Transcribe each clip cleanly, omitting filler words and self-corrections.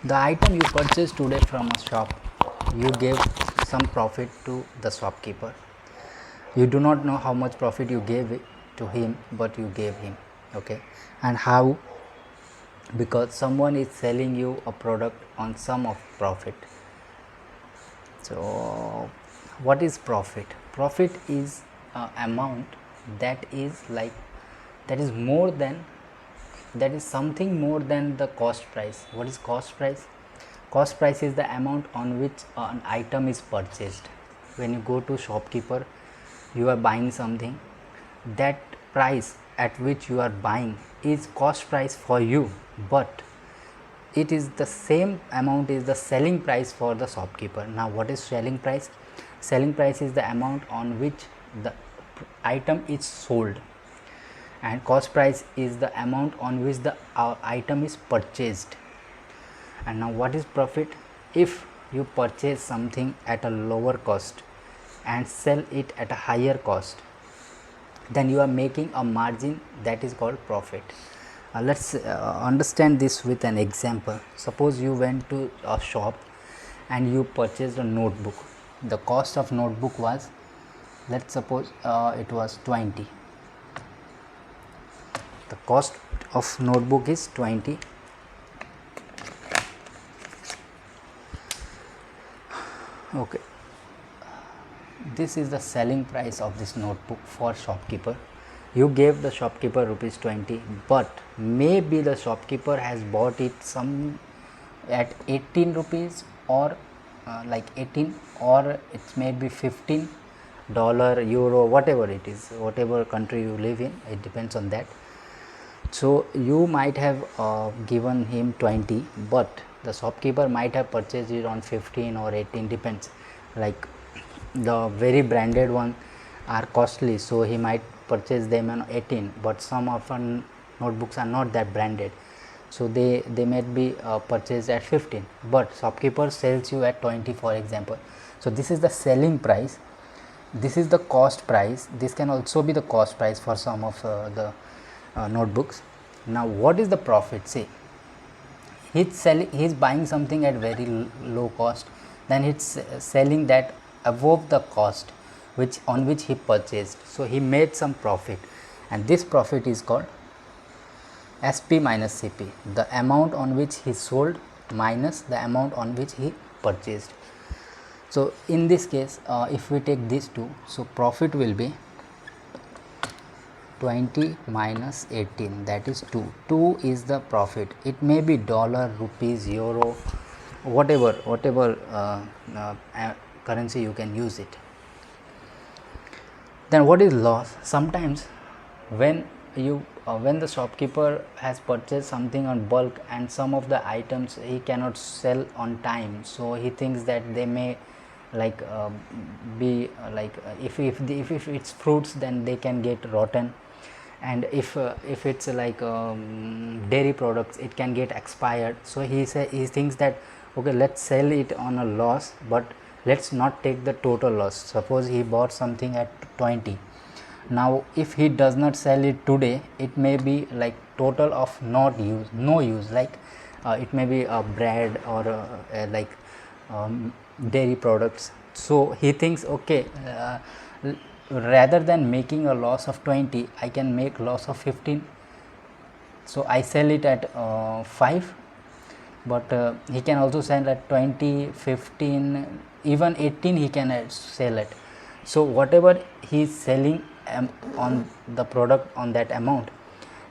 The item you purchased today from a shop, you gave some profit to the shopkeeper. You do not know how much profit you gave it to him, but you gave him. Okay, and how? Because someone is selling you a product on some of profit. So what is profit? Profit is amount that is like, that is more than, that is something more than the cost price. What is cost price? Cost price is the amount on which an item is purchased. When you go to shopkeeper, you are buying something, that price at which you are buying is cost price for you, but it is the same amount is the selling price for the shopkeeper. Now what is selling price? Selling price is the amount on which the item is sold, and cost price is the amount on which the item is purchased. And now what is profit? If you purchase something at a lower cost and sell it at a higher cost, then you are making a margin, that is called profit. Let's understand this with an example. Suppose you went to a shop and you purchased a notebook. The cost of notebook was, let's suppose it was 20. The cost of notebook is 20. Okay, this is the selling price of this notebook for shopkeeper. You gave the shopkeeper rupees 20, but maybe the shopkeeper has bought it some at 18 rupees, or like 18, or it may be 15 dollar, euro, whatever it is, whatever country you live in, it depends on that. So you might have given him 20, but the shopkeeper might have purchased it on 15 or 18, depends. Like the very branded one are costly, so he might purchase them on 18, but some often notebooks are not that branded, so they might be purchased at 15, but shopkeeper sells you at 20, for example. So this is the selling price, this is the cost price, this can also be the cost price for some of the notebooks. Now what is the profit? Say he's buying something at very low cost, then he's selling that above the cost which on which he purchased, so he made some profit, and this profit is called SP minus CP, the amount on which he sold minus the amount on which he purchased. So in this case, if we take these two, so profit will be 20 minus 18, that is 2. 2 is the profit. It may be dollar, rupees, euro, whatever currency you can use it. Then what is loss? Sometimes when you when the shopkeeper has purchased something on bulk and some of the items he cannot sell on time, so he thinks that they may like be like if it's fruits, then they can get rotten, and if it's like dairy products, it can get expired. So he thinks that okay, let's sell it on a loss, but let's not take the total loss. Suppose he bought something at 20. Now if he does not sell it today, it may be like total of no use, like it may be bread or like dairy products. So he thinks okay, rather than making a loss of 20, I can make loss of 15, so I sell it at 5, but he can also sell at 20, 15, even 18 he can sell it. So whatever he is selling on the product on that amount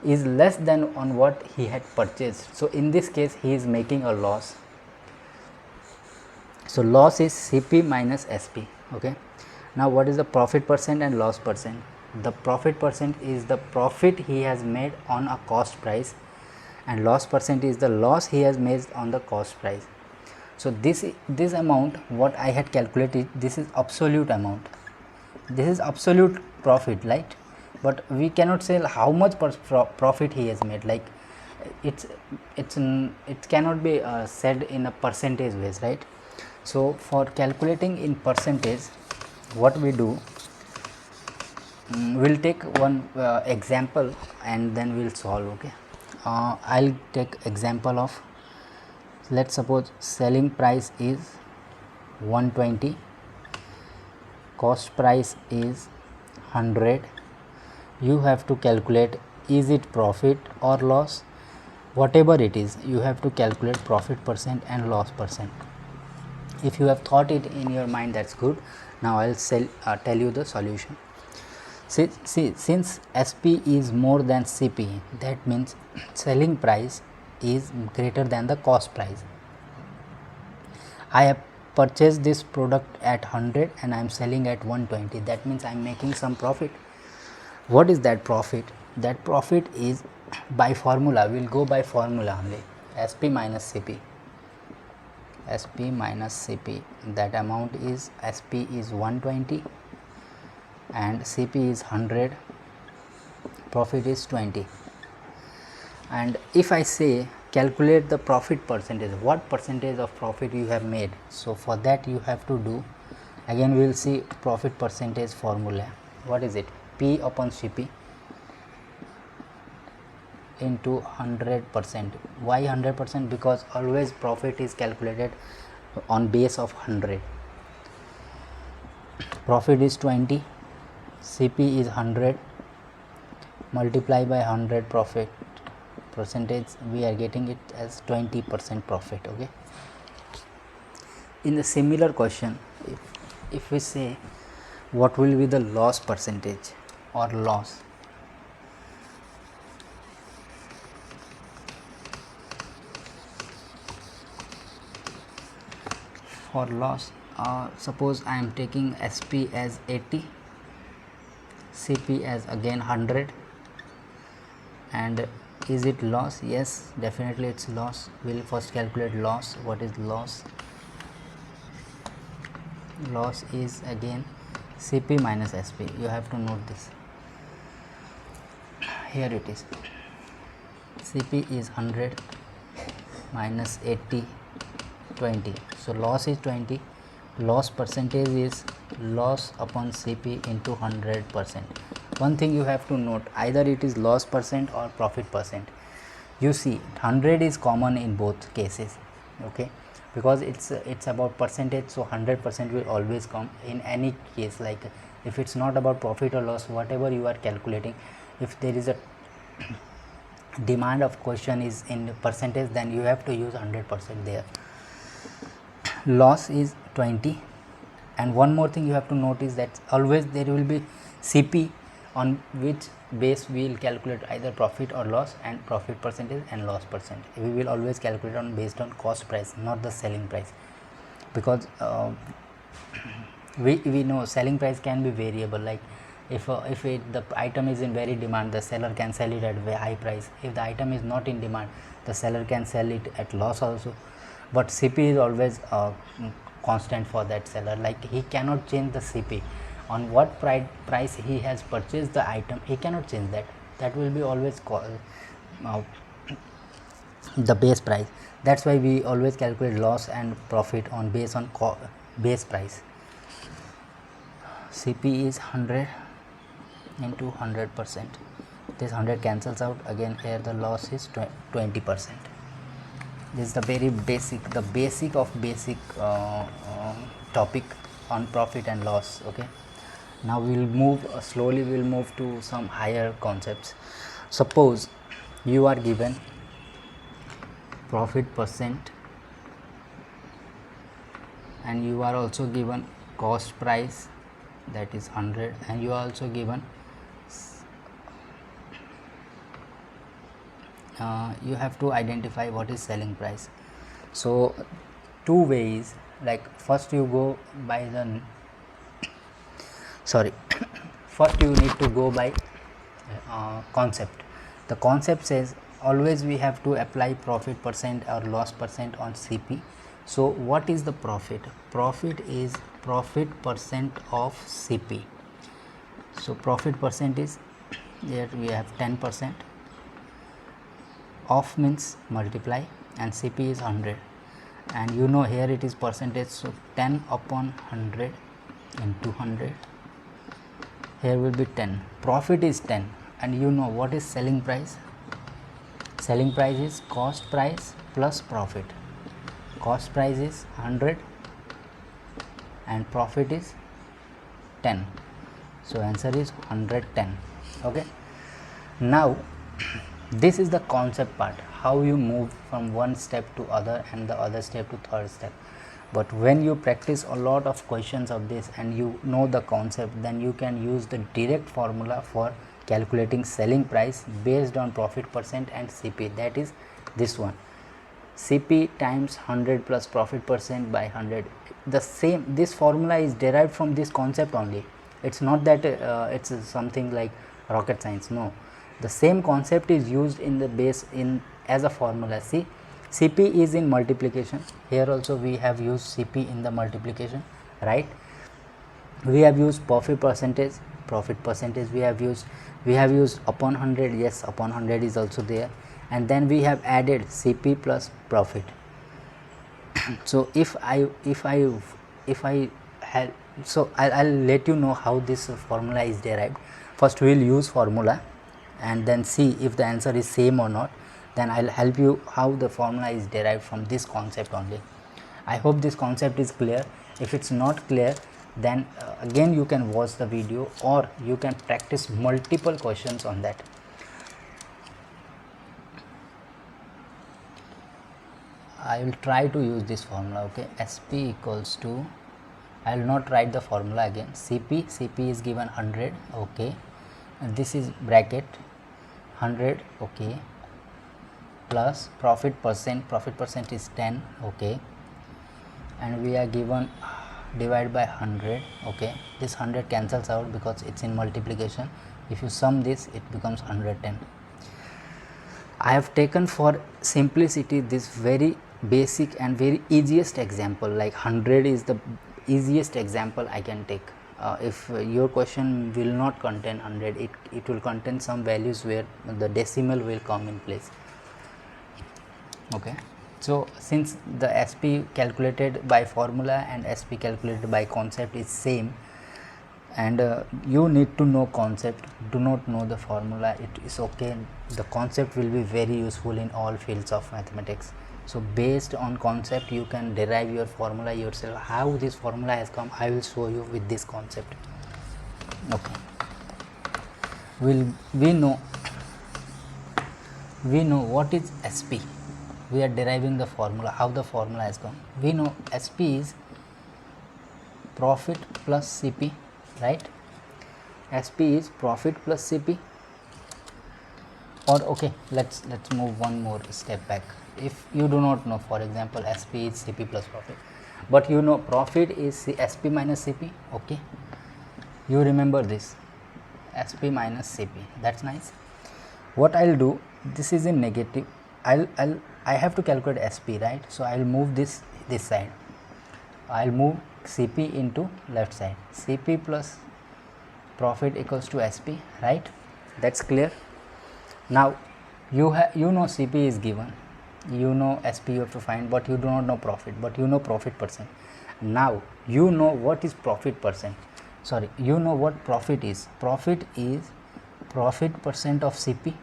is less than on what he had purchased, so in this case he is making a loss. So loss is CP minus SP. Okay, now what is the profit percent and loss percent? The profit percent is the profit he has made on a cost price, and loss percent is the loss he has made on the cost price. So this amount what I had calculated, this is absolute amount, this is absolute profit, right? But we cannot say how much profit he has made, like it cannot be said in a percentage ways, right? So for calculating in percentage, what we do, we'll take one example and then we'll solve. Okay, I'll take example of let's suppose selling price is 120, cost price is 100. You have to calculate, is it profit or loss? Whatever it is, you have to calculate profit percent and loss percent. If you have thought it in your mind, that's good. Now I'll tell you the solution. See, since SP is more than CP, that means selling price is greater than the cost price. I have purchased this product at 100 and I am selling at 120. That means I am making some profit. What is that profit? That profit is by formula. We will go by formula only. SP minus CP. SP minus CP. That amount is, SP is 120 and CP is 100. Profit is 20. And if I say calculate the profit percentage, what percentage of profit you have made? So for that you have to do, again we will see profit percentage formula. What is it? P upon CP into 100%. Why 100%? Because always profit is calculated on base of 100. Profit is 20, CP is 100, multiply by 100 profit percentage, we are getting it as 20% profit. Okay. In the similar question, if we say what will be the loss percentage or loss, for loss, suppose I am taking SP as 80, CP as again 100, and is it loss? Yes, definitely it's loss. We will first calculate loss. What is loss? Loss is again CP minus SP. You have to note this. Here it is. CP is 100 minus 80, 20. So loss is 20. Loss percentage is loss upon CP into 100%. One thing you have to note, either it is loss percent or profit percent. You see 100 is common in both cases, okay, because it's about percentage, so 100% will always come in any case. Like if it's not about profit or loss, whatever you are calculating, if there is a demand of question is in percentage, then you have to use 100% there. Loss is 20, and one more thing you have to notice that always there will be CP on which base we will calculate either profit or loss, and profit percentage and loss percent. We will always calculate on based on cost price, not the selling price, because we know selling price can be variable. Like if the item is in very demand, the seller can sell it at very high price. If the item is not in demand, the seller can sell it at loss also. But CP is always constant for that seller. Like he cannot change the CP on what price he has purchased the item. He cannot change that. That will be always the base price. That's why we always calculate loss and profit on base price. CP is 100 into 100%. This 100 cancels out. Again here the loss is 20%. This is the very basic, the basic of basic topic on profit and loss. Okay. Now we will move slowly. We will move to some higher concepts. Suppose you are given profit percent and you are also given cost price, that is 100, and you are also given you have to identify what is selling price. So two ways, like first you go by the first you need to go by concept. The concept says always we have to apply profit percent or loss percent on CP. So what is the profit? Profit is profit percent of CP. So profit percent is, here we have 10%, off means multiply, and CP is 100, and you know here it is percentage, so 10 upon 100 into 100, here will be 10. Profit is 10, and you know what is selling price? Selling price is cost price plus profit. cost price is 100 and profit is 10. So answer is 110. Okay, now this is the concept part, how you move from one step to other and the other step to third step. But when you practice a lot of questions of this and you know the concept, then you can use the direct formula for calculating selling price based on profit percent and CP. That is this one, CP times 100 plus profit percent by 100. The same, this formula is derived from this concept only. It's not that it's something like rocket science. No, the same concept is used in the base in as a formula. See, CP is in multiplication. Here also we have used CP in the multiplication, right? We have used profit percentage we have used upon 100. Yes, upon 100 is also there, and then we have added CP plus profit. So if I had, so I'll let you know how this formula is derived. First we will use formula and then see if the answer is same or not. Then I'll help you how the formula is derived from this concept only. I hope this concept is clear. If it's not clear, then again you can watch the video or you can practice multiple questions on that. I will try to use this formula. Okay, SP equals to, I will not write the formula again. CP is given 100. Okay, and this is bracket 100. Okay, plus profit percent is 10. Okay, and we are given divide by 100. Okay, this 100 cancels out because it's in multiplication. If you sum this, it becomes 110. I have taken for simplicity this very basic and very easiest example, like 100 is the easiest example I can take. If your question will not contain 100, it will contain some values where the decimal will come in place. Okay, so since the SP calculated by formula and SP calculated by concept is same, and you need to know concept, do not know the formula, it is okay. The concept will be very useful in all fields of mathematics. So based on concept you can derive your formula yourself. How this formula has come, I will show you with this concept. Okay, we know what is SP. We are deriving the formula, how the formula has come. We know SP is profit plus CP, right? SP is profit plus CP. Or okay, let's move one more step back. If you do not know, for example, SP is CP plus profit, but you know profit is SP minus CP. Okay, you remember this, SP minus CP. That's nice. What I'll do, this is in negative. I have to calculate SP, right? So I'll move this side. I'll move CP into left side. CP plus profit equals to SP, right? That's clear. Now you know CP is given, you know SP you have to find, but you do not know profit, but you know profit percent. Now you know what is profit percent. Sorry, you know what profit is. Profit is profit percent of CP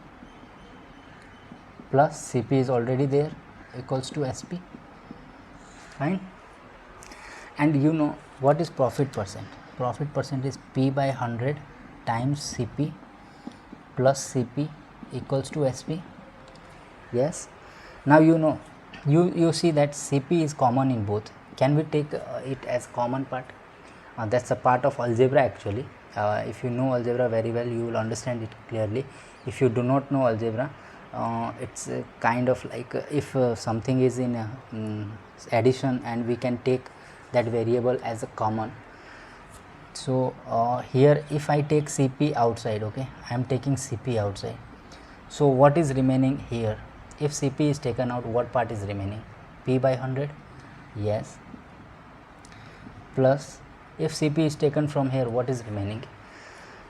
plus CP is already there equals to SP. Fine. And you know what is profit percent. Profit percent is P by 100 times CP plus CP equals to SP. Yes. Now you know, you see that CP is common in both. Can we take it as common part? That's a part of algebra actually. If you know algebra very well, you will understand it clearly. If you do not know algebra, it's kind of like if something is in addition and we can take that variable as a common. So here if I take CP outside, okay, I am taking CP outside. So what is remaining here? If CP is taken out, what part is remaining? P by 100. Yes. Plus if CP is taken from here, what is remaining?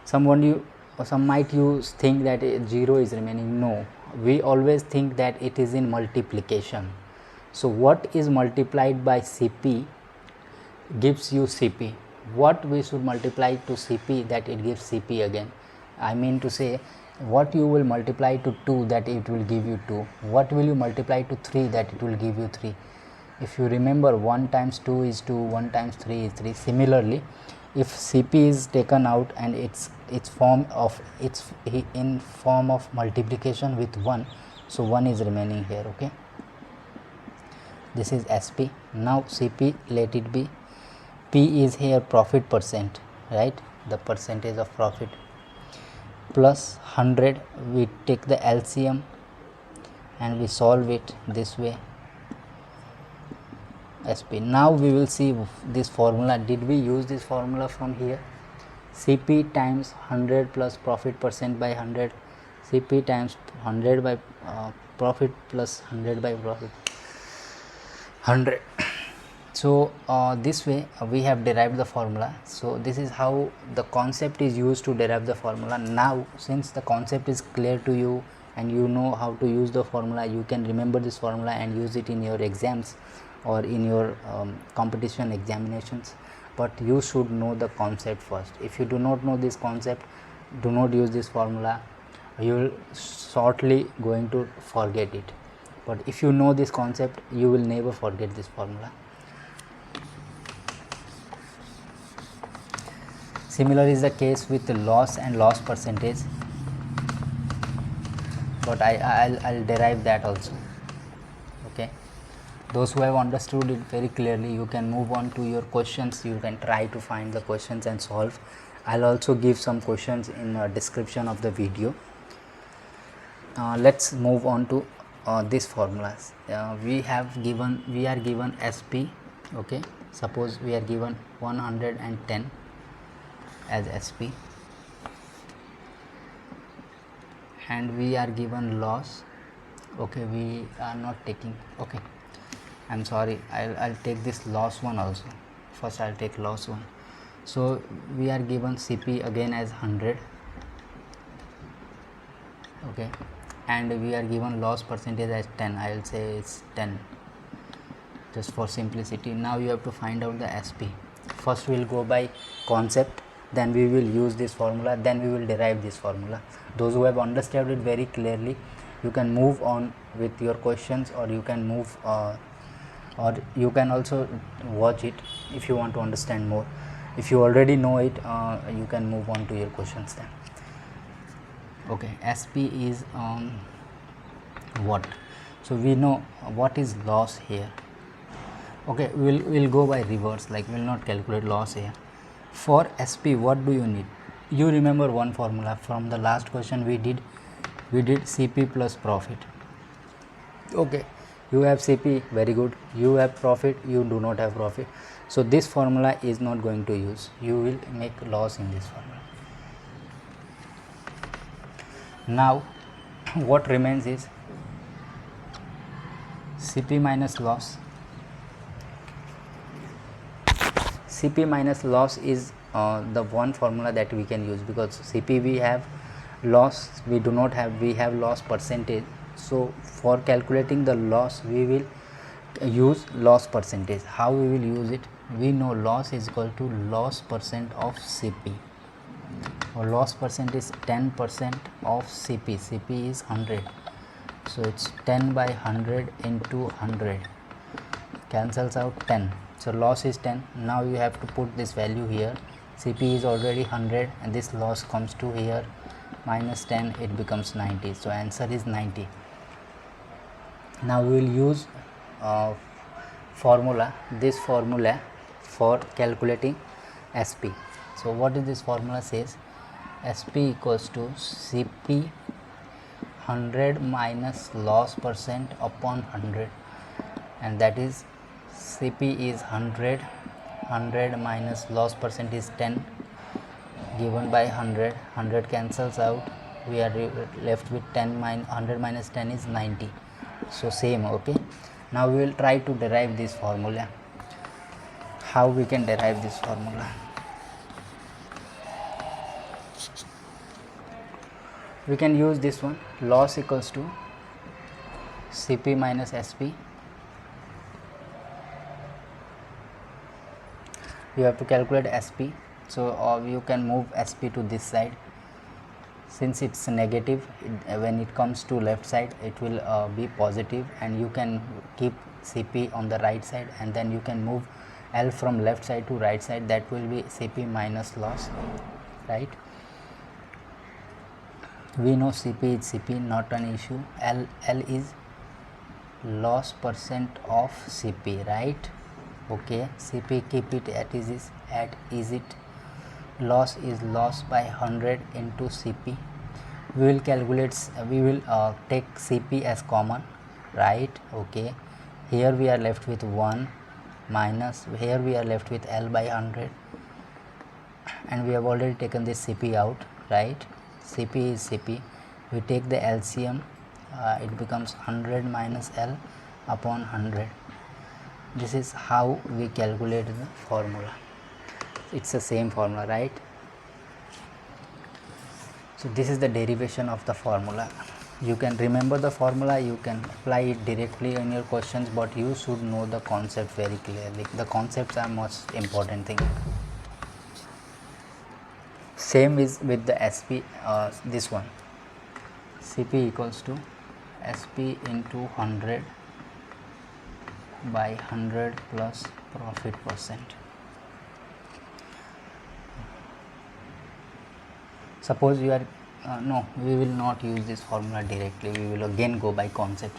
Some might think that 0 is remaining. No, we always think that it is in multiplication. So what is multiplied by CP gives you CP. What we should multiply to CP that it gives CP again. I mean to say, what you will multiply to 2 that it will give you 2. What will you multiply to 3 that it will give you 3. if you remember, 1 times 2 is 2, 1 times 3 is 3. Similarly, if Cp is taken out and it's in form of multiplication with 1, so 1 is remaining here. Okay, this is Sp. Now Cp, let it be, P is here profit percent, right, the percentage of profit, plus 100. We take the LCM and we solve it this way, Sp. Now we will see this formula. Did we use this formula from here? Cp times 100 plus profit percent by 100, Cp times 100 by profit plus 100 by profit, 100. So this way we have derived the formula. So this is how the concept is used to derive the formula. Now since the concept is clear to you and you know how to use the formula, you can remember this formula and use it in your exams or in your competition examinations. But you should know the concept first. If you do not know this concept, do not use this formula, you will shortly going to forget it. But if you know this concept, you will never forget this formula. Similar is the case with the loss and loss percentage, but I'll derive that also. Okay, those who have understood it very clearly, you can move on to your questions. You can try to find the questions and solve. I'll also give some questions in the description of the video. Let's move on to these formulas. We are given Sp. Okay, suppose we are given 110 as Sp, and we are given loss. Okay, we are not taking, okay, I'm sorry, I'll take this loss one also. First I'll take loss one. So we are given Cp again as 100. Okay, and we are given loss percentage as 10. I'll say it's 10 just for simplicity. Now you have to find out the Sp. First we will go by concept, then we will use this formula, then we will derive this formula. Those who have understood it very clearly, you can move on with your questions, or you can move or you can also watch it if you want to understand more. If you already know it, you can move on to your questions then. Okay, Sp is what? So we know what is loss here. Okay, we'll go by reverse, like we'll not calculate loss here. For Sp, what do you need? You remember one formula from the last question we did Cp plus profit. Okay, you have Cp, very good. You have profit, you do not have profit. So this formula is not going to use. You will make loss in this formula. Now what remains is Cp minus loss. Cp minus loss is the one formula that we can use, because Cp we have, loss we do not have, we have loss percentage. So for calculating the loss, we will use loss percentage. How we will use it? We know loss is equal to loss percent of Cp, or loss percent is 10% of Cp. Cp is 100, so it's 10 by 100 into 100, cancels out 10. So loss is 10. Now you have to put this value here. Cp is already 100 and this loss comes to here, minus 10, it becomes 90. So answer is 90. Now we will use this formula for calculating Sp. So what is this formula says? Sp equals to Cp 100 minus loss percent upon 100, and that is Cp is 100, 100 minus loss percent is 10 given by 100, 100 cancels out, we are left with 10 100 minus 10 is 90. So same. Okay, now we will try to derive this formula. How we can derive this formula? We can use this one, loss equals to Cp minus Sp. You have to calculate Sp, so you can move Sp to this side. since it's negative, when it comes to left side it will be positive, and you can keep Cp on the right side, and then you can move L from left side to right side, that will be Cp minus loss, right? We know Cp is Cp, not an issue. L is loss percent of Cp, right? Okay, Cp keep it at is it. Loss is loss by 100 into Cp. We will calculate, we will take Cp as common, right? Okay, here we are left with 1 minus, here we are left with L by 100, and we have already taken this Cp out, right? Cp is Cp. We take the LCM, it becomes 100 minus L upon 100. This is how we calculate the formula. It's the same formula, right? So this is the derivation of the formula. You can remember the formula, you can apply it directly in your questions, but you should know the concept very clearly. The concepts are most important thing. Same is with the SP, this one, Cp equals to Sp into 100 by 100 plus profit percent. Suppose you are no, we will not use this formula directly, we will again go by concept.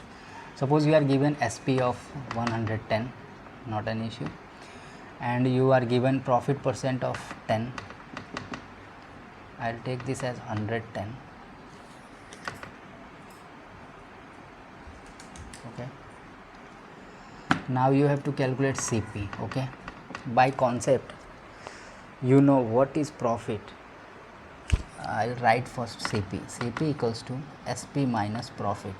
Suppose you are given Sp of 110, not an issue, and you are given profit percent of 10. I will take this as 110. Okay, now you have to calculate Cp. Okay, by concept you know what is profit. I will write first Cp. Cp equals to Sp minus profit.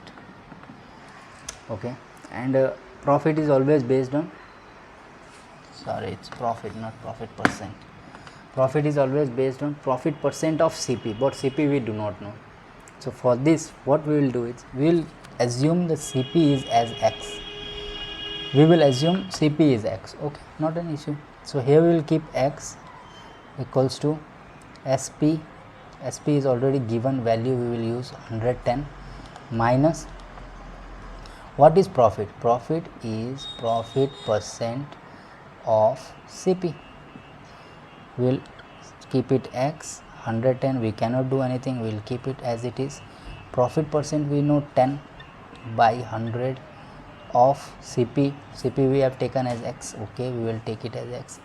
Okay, and profit is always based on, sorry, it's profit, not profit percent. Profit is always based on profit percent of Cp, but Cp we do not know. So for this, what we will do is, we will assume the Cp is as x. We will assume Cp is x. Okay, not an issue. So here we will keep x equals to Sp. Sp is already given value, we will use 110 minus, what is profit? Profit is profit percent of Cp. We will keep it x, 110, we cannot do anything, we will keep it as it is. Profit percent we know 10 by 100 of Cp. Cp we have taken as x. Okay, we will take it as x.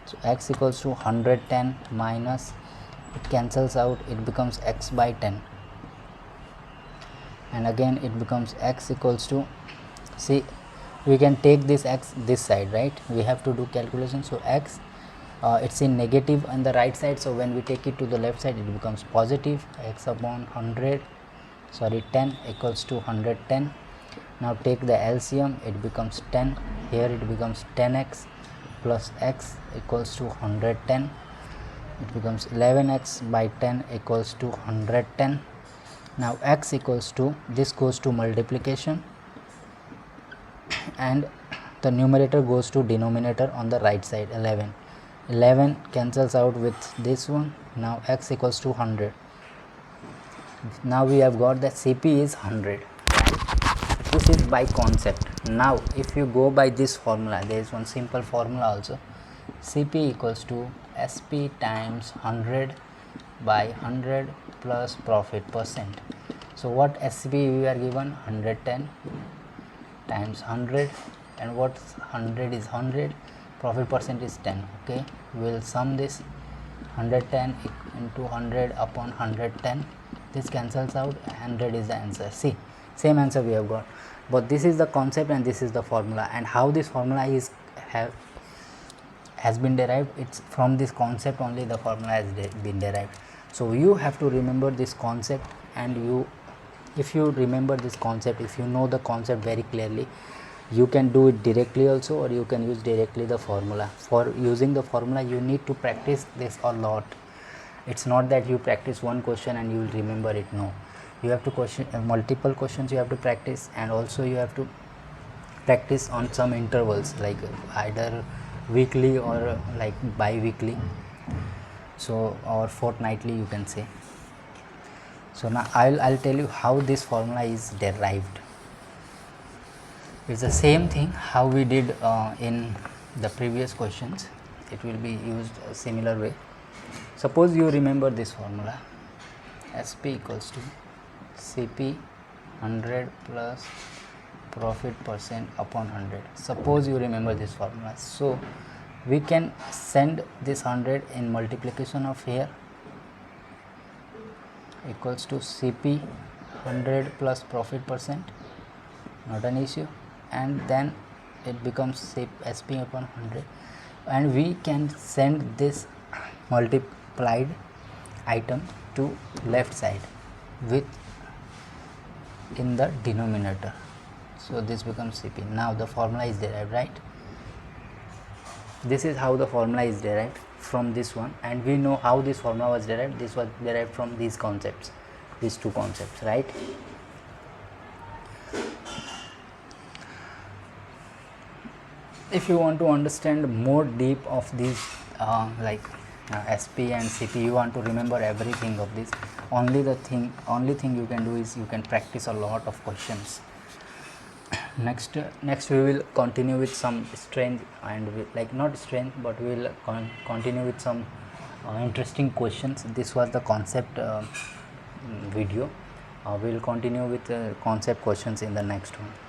So x equals to 110 minus, it cancels out, it becomes x by 10, and again it becomes x equals to, see, we can take this x this side, right? We have to do calculation. So x, it's in negative on the right side, so when we take it to the left side it becomes positive. X upon 100, sorry, 10 equals to 110. Now take the LCM, it becomes 10, here it becomes 10x plus x equals to 110. It becomes 11x by 10 equals to 110. Now x equals to, this goes to multiplication, and the numerator goes to denominator on the right side, 11. 11 cancels out with this one. Now x equals to 100. Now we have got that Cp is 100. This is by concept. Now if you go by this formula, there is one simple formula also. Cp equals to Sp times 100 by 100 plus profit percent. So what Sp we are given? 110 times 100, and what 100 is 100, profit percent is 10. Okay, we will sum this, 110 into 100 upon 110, this cancels out, 100 is the answer. See, same answer we have got, but this is the concept and this is the formula, and how this formula is has been derived, it's from this concept only the formula has been derived. So you have to remember this concept, and if you remember this concept, if you know the concept very clearly, you can do it directly also, or you can use directly the formula. For using the formula you need to practice this a lot. It's not that you practice one question and you will remember it. No, you have to multiple questions you have to practice, and also you have to practice on some intervals, like either weekly or like bi-weekly, so or fortnightly you can say. So now I'll tell you how this formula is derived. It's the same thing how we did in the previous questions. It will be used a similar way. Suppose you remember this formula, SP equals to CP 100 plus profit percent upon 100. Suppose you remember this formula, so we can send this 100 in multiplication of here equals to CP 100 plus profit percent, not an issue, and then it becomes SP upon 100, and we can send this multiplied item to left side with in the denominator. So this becomes CP. Now the formula is derived, right? This is how the formula is derived from this one, and we know how this formula was derived. This was derived from these concepts, these two concepts, right? If you want to understand more deep of these SP and CP, you want to remember everything of this, only thing you can do is you can practice a lot of questions. Next we will continue with some strange and not strange, but we will continue with some interesting questions. This was the concept video. We will continue with concept questions in the next one.